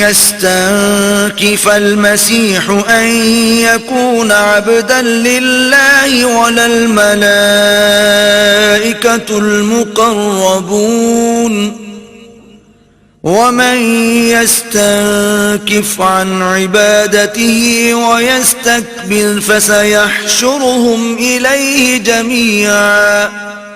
يستنكف المسيح أن يكون عبدا لله ولا الملائكة المقربون ومن يستنكف عن عبادته ويستكبر فسيحشرهم إليه جميعا.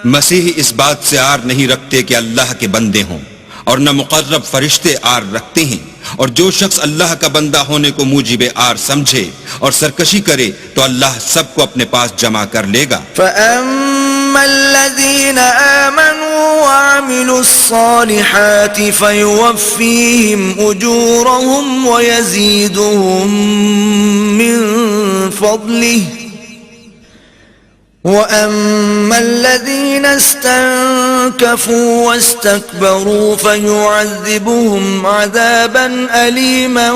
مسیح اس بات سے عار نہیں رکھتے کہ اللہ کے بندے ہوں، اور نہ مقرب فرشتے عار رکھتے ہیں، اور جو شخص اللہ کا بندہ ہونے کو موجب عار سمجھے اور سرکشی کرے تو اللہ سب کو اپنے پاس جمع کر لے گا. فَأَمَّا الَّذِينَ آمَنُوا وَعَمِلُوا الصَّالِحَاتِ فَيُوَفِّيهِمْ أُجُورَهُمْ وَيَزِيدُهُمْ مِنْ فَضْلِهِ وَأَمَّا الَّذِينَ اسْتَنكَفُوا وَاسْتَكْبَرُوا فَيُعَذِّبُهُمْ عَذَابًا أَلِيمًا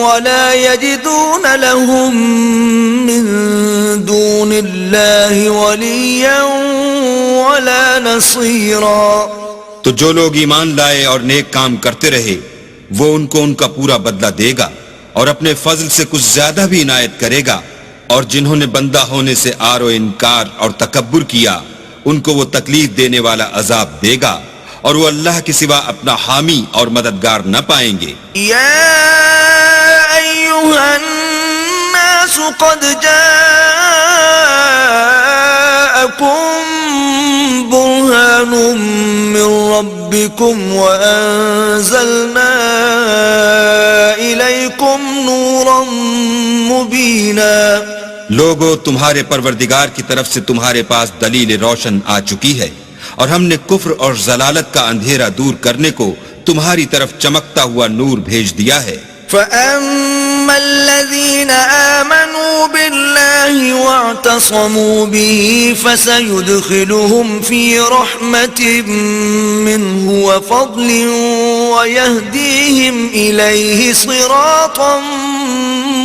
وَلَا يَجِدُونَ لَهُم مِّن دُونِ اللَّهِ وَلِيًّا وَلَا نَصِيرًا. تو جو لوگ ایمان لائے اور نیک کام کرتے رہے وہ ان کو ان کا پورا بدلہ دے گا اور اپنے فضل سے کچھ زیادہ بھی عنایت کرے گا، اور جنہوں نے بندہ ہونے سے آر و انکار اور تکبر کیا ان کو وہ تکلیف دینے والا عذاب دے گا، اور وہ اللہ کے سوا اپنا حامی اور مددگار نہ پائیں گے. یا ایھا الناس قد جاءکم برہان من ربکم وانزلنا الیکم نورا مبینا. لوگو، تمہارے پروردگار کی طرف سے تمہارے پاس دلیل روشن آ چکی ہے، اور ہم نے کفر اور ضلالت کا اندھیرا دور کرنے کو تمہاری طرف چمکتا ہوا نور بھیج دیا ہے. فَأَمَّا الَّذِينَ آمَنُوا بِاللَّهِ وَاعْتَصَمُوا بِهِ فَسَيُدْخِلُهُمْ فِي رَحْمَةٍ مِّنْهُ وَفَضْلٍ وَيَهْدِيهِمْ إِلَيْهِ صِرَاطًا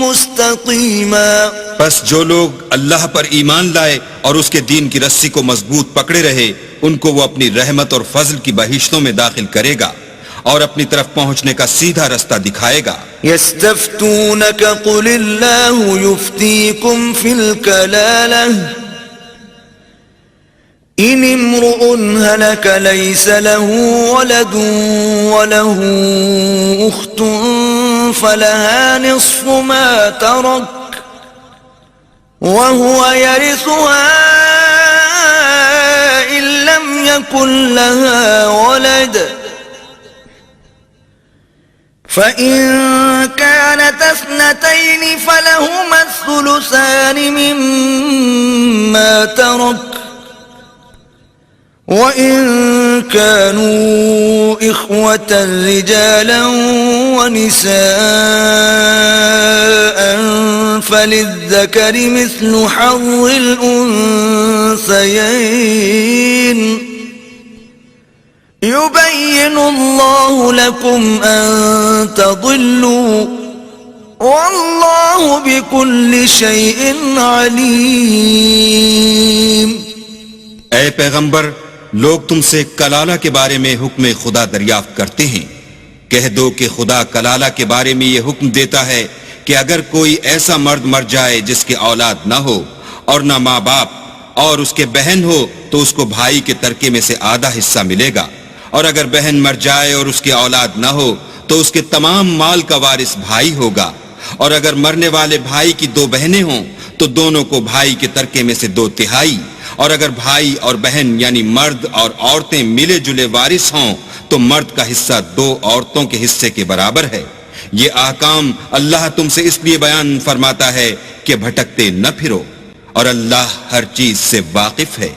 مُسْتَقِيمًا. پس جو لوگ اللہ پر ایمان لائے اور اس کے دین کی رسی کو مضبوط پکڑے رہے ان کو وہ اپنی رحمت اور فضل کی بہشتوں میں داخل کرے گا اور اپنی طرف پہنچنے کا سیدھا رستہ دکھائے گا. يستفتونك قل الله يفتيكم في الكلالة إن امرؤ هلك ليس له ولد وله أخت فلها نصف ما ترك وهو يرثها إن لم يكن لها ولد فإن كانت اثنتين فلهما الثلثان مما ترك وإن كانوا إخوة رجالا ونساء فللذكر مثل حظ الأنثيين يبين الله لكم أن تضلوا والله بكل شيء عليم. اے پیغمبر، لوگ تم سے کلالہ کے بارے میں حکم خدا دریافت کرتے ہیں. کہہ دو کہ خدا کلالہ کے بارے میں یہ حکم دیتا ہے کہ اگر کوئی ایسا مرد مر جائے جس کے اولاد نہ ہو اور نہ ماں باپ اور اس کے بہن ہو تو اس کو بھائی کے ترکے میں سے آدھا حصہ ملے گا، اور اگر بہن مر جائے اور اس کے اولاد نہ ہو تو اس کے تمام مال کا وارث بھائی ہوگا، اور اگر مرنے والے بھائی کی دو بہنیں ہوں تو دونوں کو بھائی کے ترکے میں سے 2/3، اور اگر بھائی اور بہن یعنی مرد اور عورتیں ملے جلے وارث ہوں تو مرد کا حصہ 2 عورتوں کے حصے کے برابر ہے. یہ احکام اللہ تم سے اس لیے بیان فرماتا ہے کہ بھٹکتے نہ پھرو، اور اللہ ہر چیز سے واقف ہے.